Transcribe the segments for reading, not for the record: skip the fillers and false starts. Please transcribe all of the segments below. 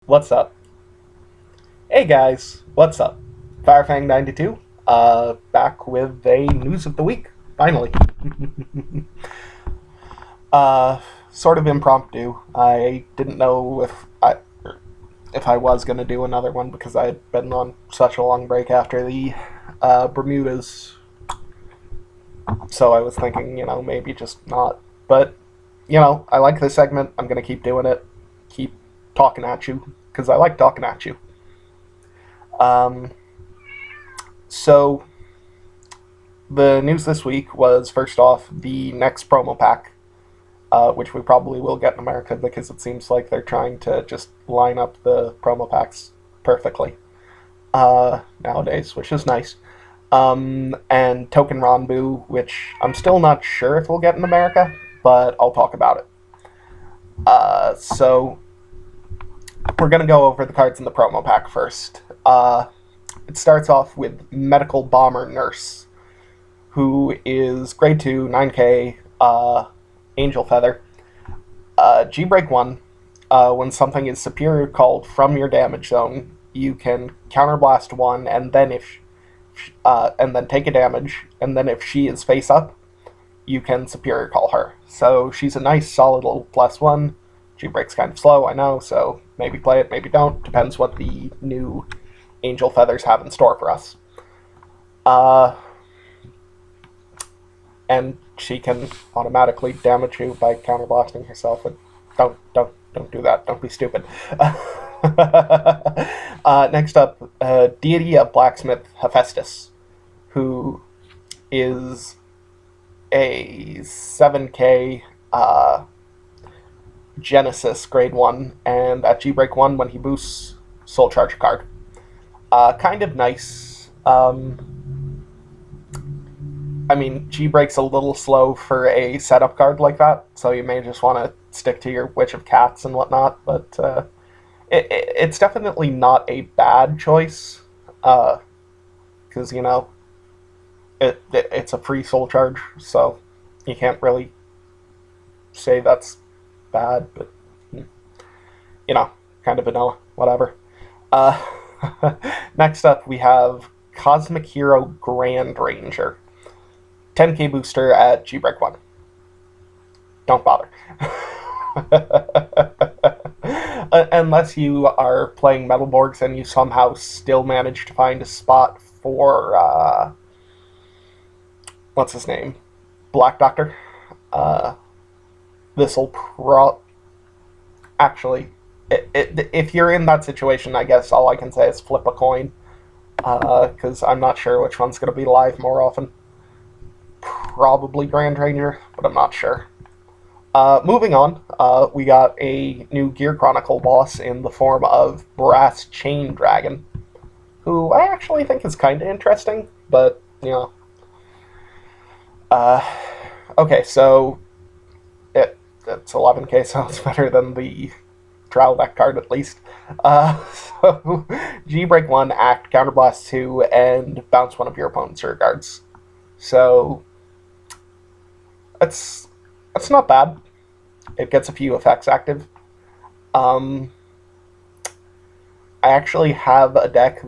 What's up? Hey guys, what's up? Firefang92, back with a news of the week, finally. uh, sort of impromptu. I didn't know if I was going to do another one because I had been on such a long break after the Bermudas, so I was thinking, maybe just not. But, I like this segment. I'm going to keep doing it, keep talking at you, because I like talking at you. Um, So, the news this week was first off the next promo pack, which we probably will get in America because it seems like they're trying to just line up the promo packs perfectly nowadays, which is nice. And Token Ranbu, which I'm still not sure if we'll get in America, but I'll talk about it. So, we're going to go over the cards in the promo pack first. It starts off with Medical Bomber Nurse, who is grade 2, 9k, Angel Feather. G-Break 1, when something is superior called from your damage zone, you can counterblast 1, and then take a damage, and then if she is face up, you can superior call her. So she's a nice solid little +1. G-Break's kind of slow, I know, so maybe play it, maybe don't. Depends what the new Angel Feathers have in store for us. And she can automatically damage you by counterblasting herself. Don't do that. Don't be stupid. Next up, Deity of Blacksmith Hephaestus, who is a 7k Genesis grade 1, and at G-Break 1, when he boosts, Soul Charge a card. Kind of nice. I mean, G-Break's a little slow for a setup card like that, so you may just want to stick to your Witch of Cats and whatnot, but it's definitely not a bad choice, because, it's a free Soul Charge, so you can't really say that's bad, but, kind of vanilla, whatever. Uh, Next up, we have Cosmic Hero Grand Ranger. 10k booster at G-Break 1. Don't bother. Unless you are playing Metalborgs and you somehow still manage to find a spot for, what's his name? Black Doctor. This'll Actually, if you're in that situation, I guess all I can say is flip a coin. Because I'm not sure which one's going to be live more often. Probably Grand Ranger, but I'm not sure. Moving on, we got a new Gear Chronicle boss in the form of Brass Chain Dragon, who I actually think is kind of interesting, but, okay, so it's 11k, so it's better than the trial deck card at least. So, G-Break 1, act, counterblast 2, and bounce one of your opponent's rear guards. So, it's not bad. It gets a few effects active. I actually have a deck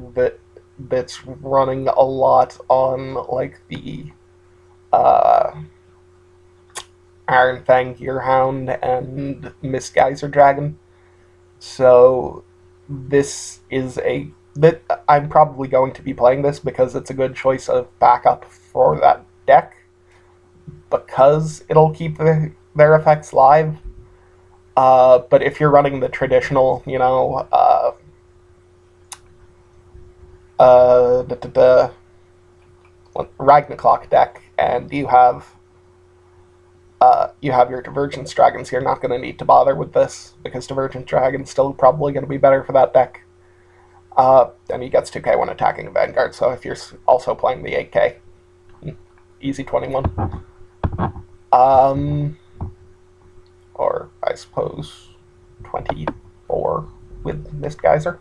that's running a lot on like the Iron Fang Gearhound and Mist Geyser Dragon. So this is that I'm probably going to be playing this because it's a good choice of backup for that deck, because it'll keep their effects live. But if you're running the traditional, the Ragnarok deck, and you have your Divergence Dragons, you're not going to need to bother with this, because Divergence Dragon's still probably going to be better for that deck. And he gets 2k when attacking a Vanguard, so if you're also playing the 8k, easy 21. Or I suppose 24 with Mist Geyser,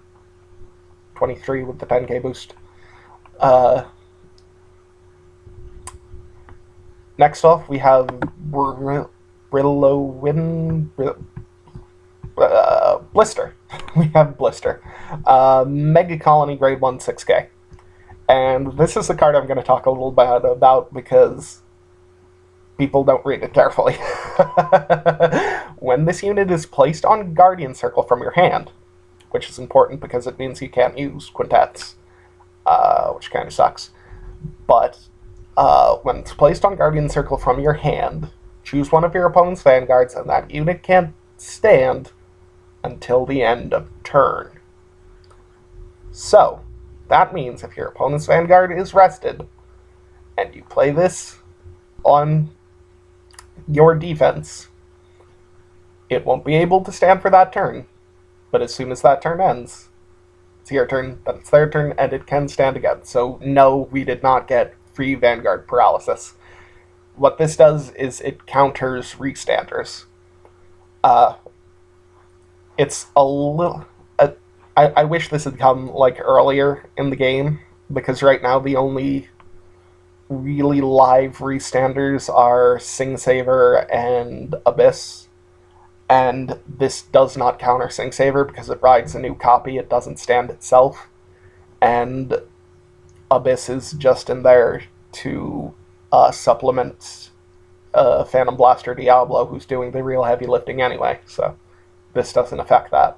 23 with the 10k boost. Next off, we have Brilowin, Blister. We have Blister. Mega Colony Grade 1 6K. And this is the card I'm going to talk a little bit about because people don't read it carefully. When this unit is placed on Guardian Circle from your hand, which is important because it means you can't use quintets, which kind of sucks. But when it's placed on Guardian Circle from your hand, choose one of your opponent's vanguards, and that unit can't stand until the end of turn. So, that means if your opponent's vanguard is rested, and you play this on your defense, it won't be able to stand for that turn. But as soon as that turn ends, it's your turn, then it's their turn, and it can stand again. So no, we did not get free vanguard paralysis. What this does is it counters restanders. It's a little... I wish this had come like earlier in the game, because right now the only really live restanders are Sing Saver and Abyss. And this does not counter Sing Saver because it rides a new copy, it doesn't stand itself. And Abyss is just in there to supplement Phantom Blaster Diablo, who's doing the real heavy lifting anyway, so this doesn't affect that.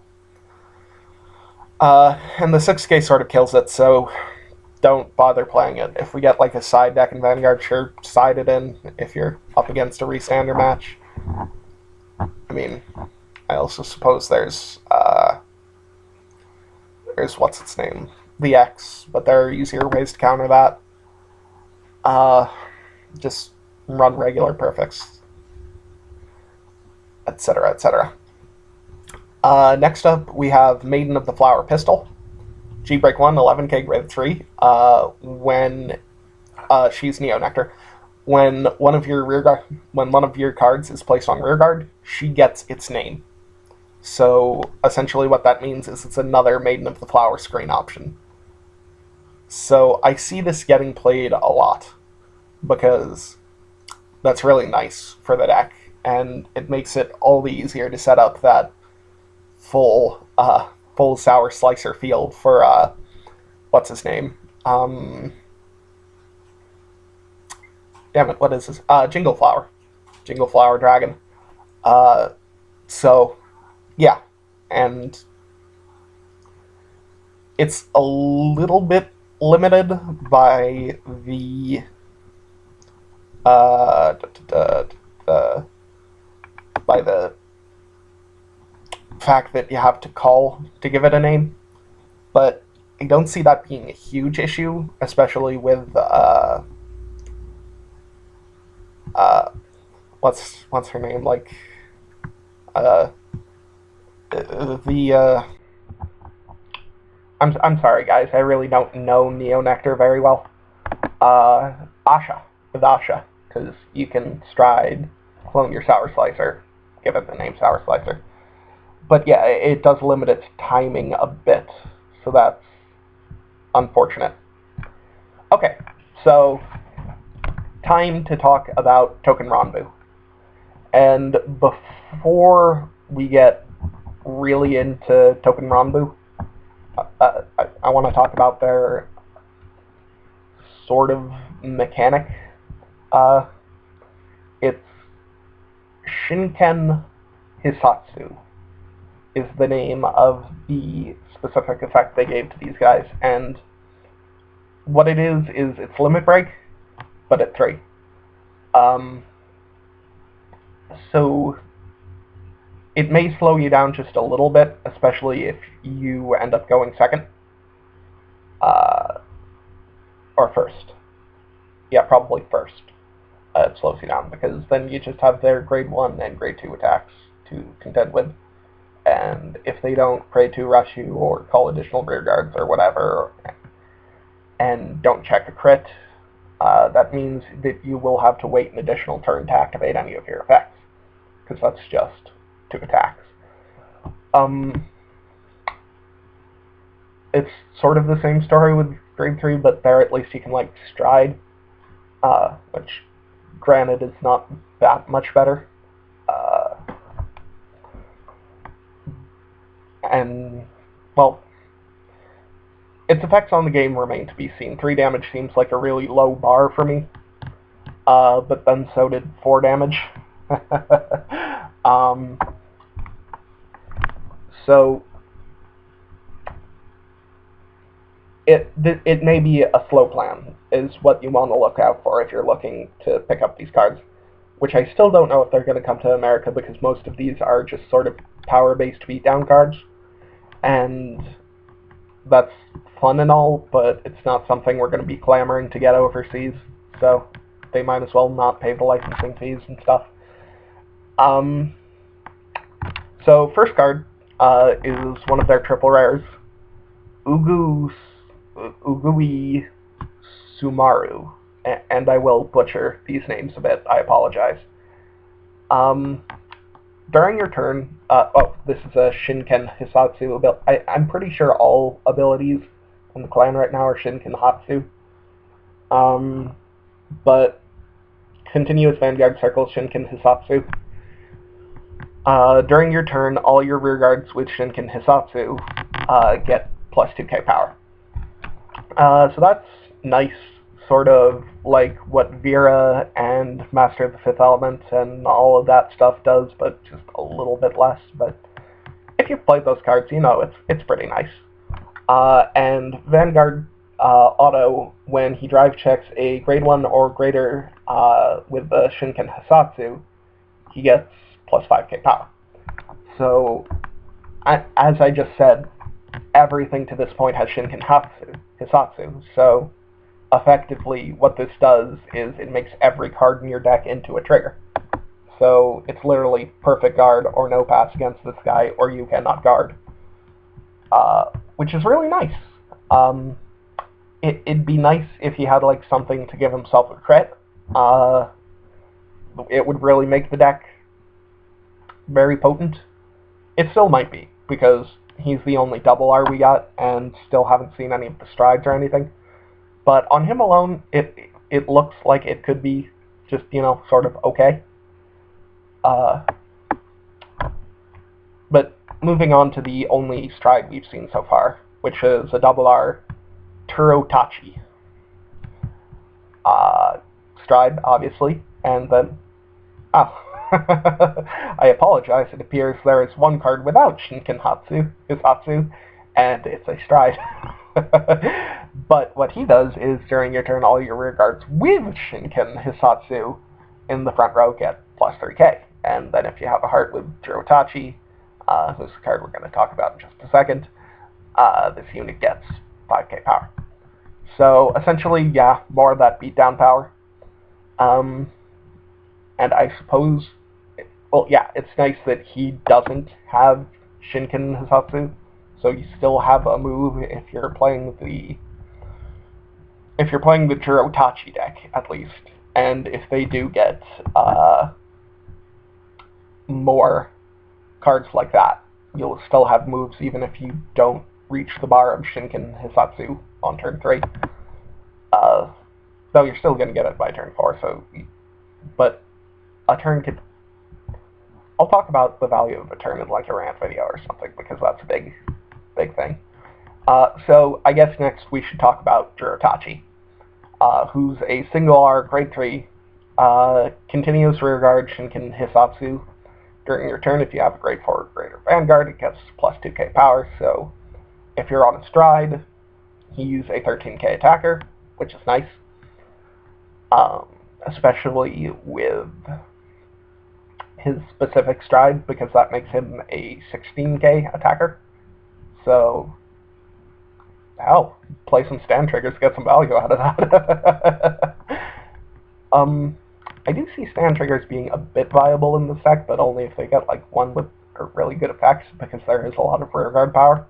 And the 6K sort of kills it, so don't bother playing it. If we get like a side deck in Vanguard, sure, side it in if you're up against a restander match. I mean, I also suppose there's what's its name? The X, but there are easier ways to counter that. Just run regular perfects, etc., etc. Next up, we have Maiden of the Flower Pistol. G-Break 1, 11k grade 3. When she's Neo Nectar. When one of your cards is placed on rearguard, she gets its name. So essentially what that means is it's another Maiden of the Flower screen option. So I see this getting played a lot, because that's really nice for the deck, and it makes it all the easier to set up that full Sour Slicer field for, what's his name? Damn it, what is this? Jingle Flower. Jingle Flower Dragon. So, yeah. And it's a little bit limited by the by the fact that you have to call to give it a name, but I don't see that being a huge issue, especially with what's her name, like I'm sorry guys, I really don't know Neo Nectar very well. Asha, with Asha, because you can stride, clone your Sour Slicer, give it the name Sour Slicer. But yeah, it does limit its timing a bit, so that's unfortunate. Okay, so time to talk about Token Ranbu. And before we get really into Token Ranbu, I want to talk about their sort of mechanic. It's Shinken Hisatsu is the name of the specific effect they gave to these guys, and what it is it's Limit Break, but at 3. So it may slow you down just a little bit, especially if you end up going second. Or first. Yeah, probably first. It slows you down, because then you just have their grade 1 and grade 2 attacks to contend with. And if they don't grade 2 rush you, or call additional rear guards, or whatever, and don't check a crit, that means that you will have to wait an additional turn to activate any of your effects, because that's just 2 attacks. It's sort of the same story with grade 3, but there at least you can, like, stride, which, granted, is not that much better. and, well, its effects on the game remain to be seen. 3 damage seems like a really low bar for me, but then so did 4 damage. So it may be a slow plan, is what you want to look out for if you're looking to pick up these cards, which I still don't know if they're going to come to America, because most of these are just sort of power-based beatdown cards, and that's fun and all, but it's not something we're going to be clamoring to get overseas, so they might as well not pay the licensing fees and stuff. So first card is one of their triple rares, Ugui Sumaru, and I will butcher these names a bit, I apologize. During your turn, this is a Shinken Hisatsu ability. I'm pretty sure all abilities in the clan right now are Shinken Hatsu. But continuous Vanguard Circle, Shinken Hisatsu. During your turn, all your rear guards with Shinken Hisatsu get plus 2k power. So that's nice, sort of like what Vera and Master of the Fifth Element and all of that stuff does, but just a little bit less. But if you've played those cards, you know it's pretty nice. And Vanguard Auto, when he drive checks a grade 1 or greater with the Shinken Hisatsu, he gets plus 5k power. So, as I just said, everything to this point has Shinken Hisatsu, so effectively what this does is it makes every card in your deck into a trigger. So it's literally perfect guard or no pass against this guy, or you cannot guard, which is really nice. It'd be nice if he had like something to give himself a crit. It would really make the deck very potent. It still might be, because he's the only double R we got, and still haven't seen any of the strides or anything. But on him alone, it looks like it could be just, you know, sort of okay. But moving on to the only stride we've seen so far, which is a double R Turotachi. Stride, obviously, and then... I apologize, it appears there is one card without Shinken Hisatsu, and it's a stride. But what he does is, during your turn, all your rear guards with Shinken Hisatsu in the front row get plus 3k. And then if you have a heart with Jirotachi, who's the card we're going to talk about in just a second, this unit gets 5k power. So essentially, yeah, more of that beatdown power. And I suppose, well, yeah, it's nice that he doesn't have Shinken Hisatsu, so you still have a move if you're playing the Jirotachi deck, at least. And if they do get more cards like that, you'll still have moves even if you don't reach the bar of Shinken Hisatsu on turn 3. Though you're still going to get it by turn 4, so... But a turn could... I'll talk about the value of a turn in like a rant video or something, because that's a big thing. So I guess next we should talk about Jirotachi, who's a single R grade 3 continuous rearguard Shinken Hisatsu. During your turn, if you have a grade 4 or greater Vanguard, it gets plus 2k power, so if you're on a stride, he's a 13k attacker, which is nice. Especially with his specific stride, because that makes him a 16k attacker. So, hell, play some stand triggers, get some value out of that. I do see stand triggers being a bit viable in this deck, but only if they get like one with really good effects, because there is a lot of rearguard power.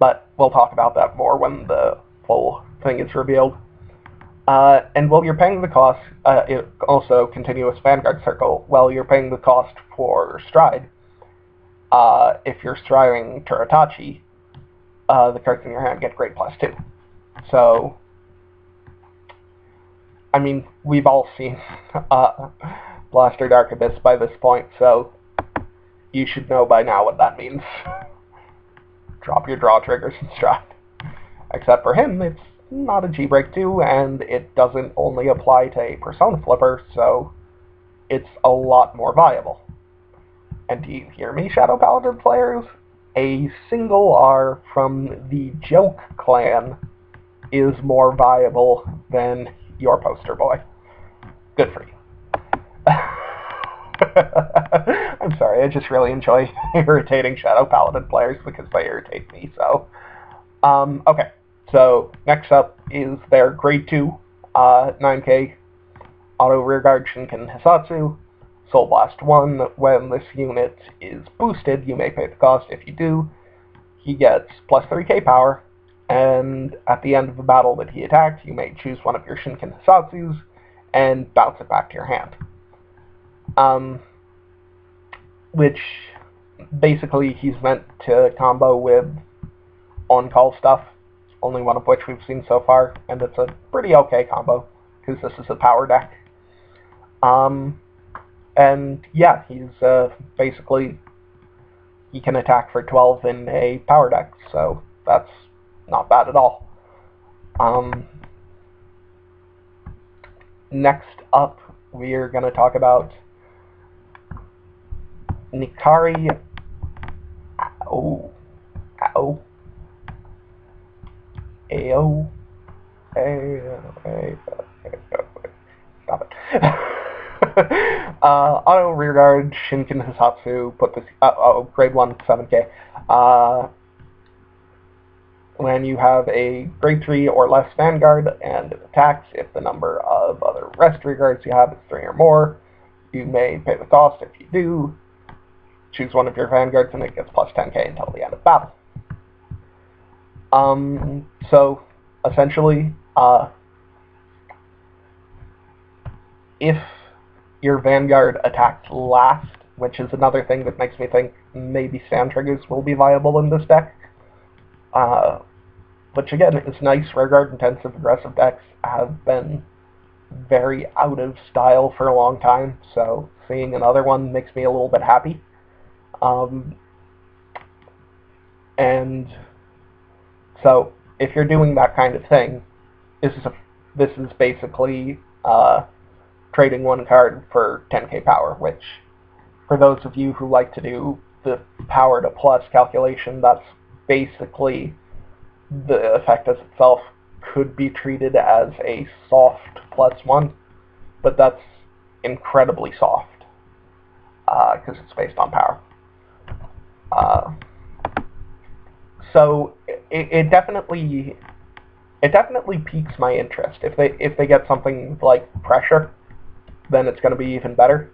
But we'll talk about that more when the full thing is revealed. And while you're paying the cost, also continuous Vanguard Circle, while you're paying the cost for stride, if you're striding Jirotachi, the cards in your hand get grade plus 2. So, I mean, we've all seen Blaster Dark Abyss by this point, so you should know by now what that means. Drop your draw triggers and stride. Except for him, it's not a G-Break 2, and it doesn't only apply to a Persona Flipper, so it's a lot more viable. And do you hear me, Shadow Paladin players? A single R from the Joke clan is more viable than your poster boy. Good for you. I'm sorry, I just really enjoy irritating Shadow Paladin players because they irritate me, so... okay, so next up is their Grade 2, 9K Auto Rearguard Shinken Hisatsu, Soul Blast 1. When this unit is boosted, you may pay the cost. If you do, he gets plus 3k power, and at the end of the battle that he attacked, you may choose one of your Shinken Hisatsus and bounce it back to your hand. Which basically he's meant to combo with on-call stuff, only one of which we've seen so far, and it's a pretty okay combo, because this is a power deck. And yeah, he's basically, he can attack for 12 in a power deck, so that's not bad at all. Next up, we're going to talk about Nikari. Stop it. Auto Rearguard Shinken Hisatsu, put this, grade 1, 7k. When you have a grade 3 or less Vanguard and it attacks, if the number of other rest rearguards you have is 3 or more, you may pay the cost. If you do, choose one of your Vanguards and it gets plus 10k until the end of battle. So, essentially, if your Vanguard attacks last, which is another thing that makes me think maybe stand triggers will be viable in this deck, which again is nice. Rearguard intensive aggressive decks have been very out of style for a long time, so seeing another one makes me a little bit happy. And so if you're doing that kind of thing, this is basically trading one card for 10k power, which for those of you who like to do the power to plus calculation, that's basically the effect as itself could be treated as a soft +1, but that's incredibly soft because it's based on power. So it definitely piques my interest. If they get something like pressure, then it's going to be even better.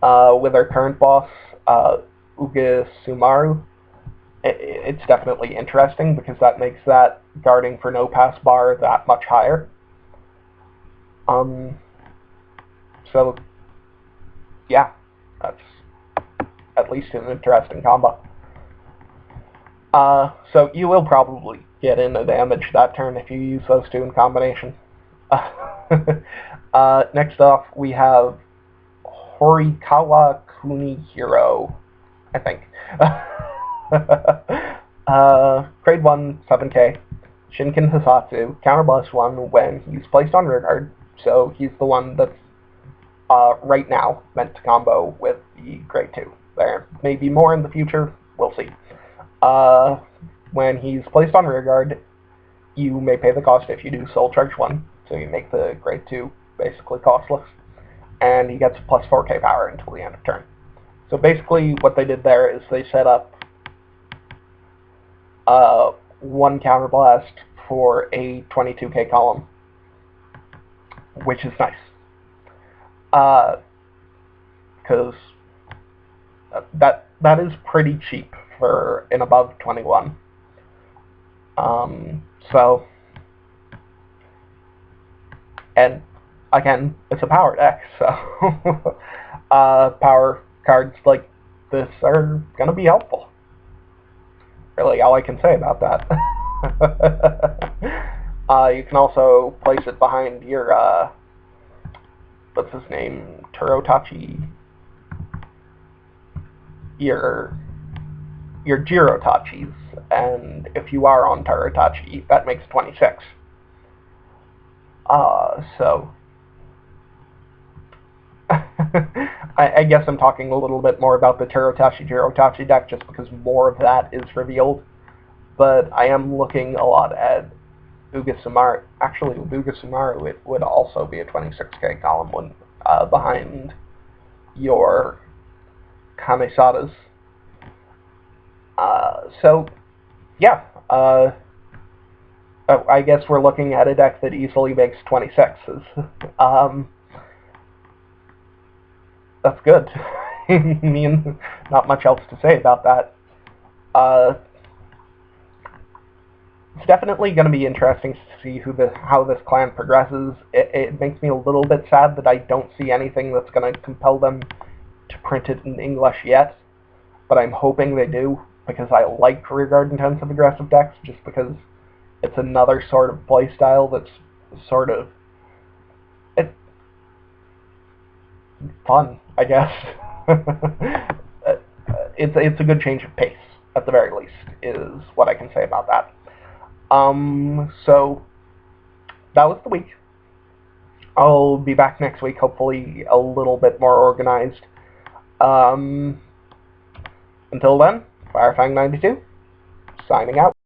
With our current boss, Ugasumaru, it's definitely interesting because that makes that guarding for no pass bar that much higher. So yeah, that's at least an interesting combo. So you will probably get in a damage that turn if you use those two in combination. Next off, we have Horikawa Kunihiro, I think. Grade 1, 7k. Shinken Hisatsu, counterblast 1 when he's placed on rearguard, so he's the one that's right now meant to combo with the grade 2. There may be more in the future, we'll see. When he's placed on rearguard, you may pay the cost if you do Soul Charge 1, so you make the grade 2 basically costless, and he gets plus 4k power until the end of turn. So basically what they did there is they set up one counterblast for a 22k column, which is nice. Because that is pretty cheap for an above 21. So, and again, it's a power deck, so power cards like this are going to be helpful. Really, all I can say about that. You can also place it behind your, what's his name, Turotachi. your Jirotachis, and if you are on Taratachi, that makes 26. So I guess I'm talking a little bit more about the Jirotachi deck just because more of that is revealed. But I am looking a lot at Ugasamaru. Actually, with Ugasamaru, it would also be a 26k column one behind your Kamisadas. So, yeah. I guess we're looking at a deck that easily makes 26s. That's good. I mean, not much else to say about that. It's definitely going to be interesting to see how this clan progresses. It makes me a little bit sad that I don't see anything that's going to compel them to print it in English yet, but I'm hoping they do, because I like career guard intensive aggressive decks, just because it's another sort of playstyle that's sort of fun, I guess. It's a good change of pace, at the very least, is what I can say about that. So that was the week. I'll be back next week, hopefully a little bit more organized. Until then, Firefang92, signing out.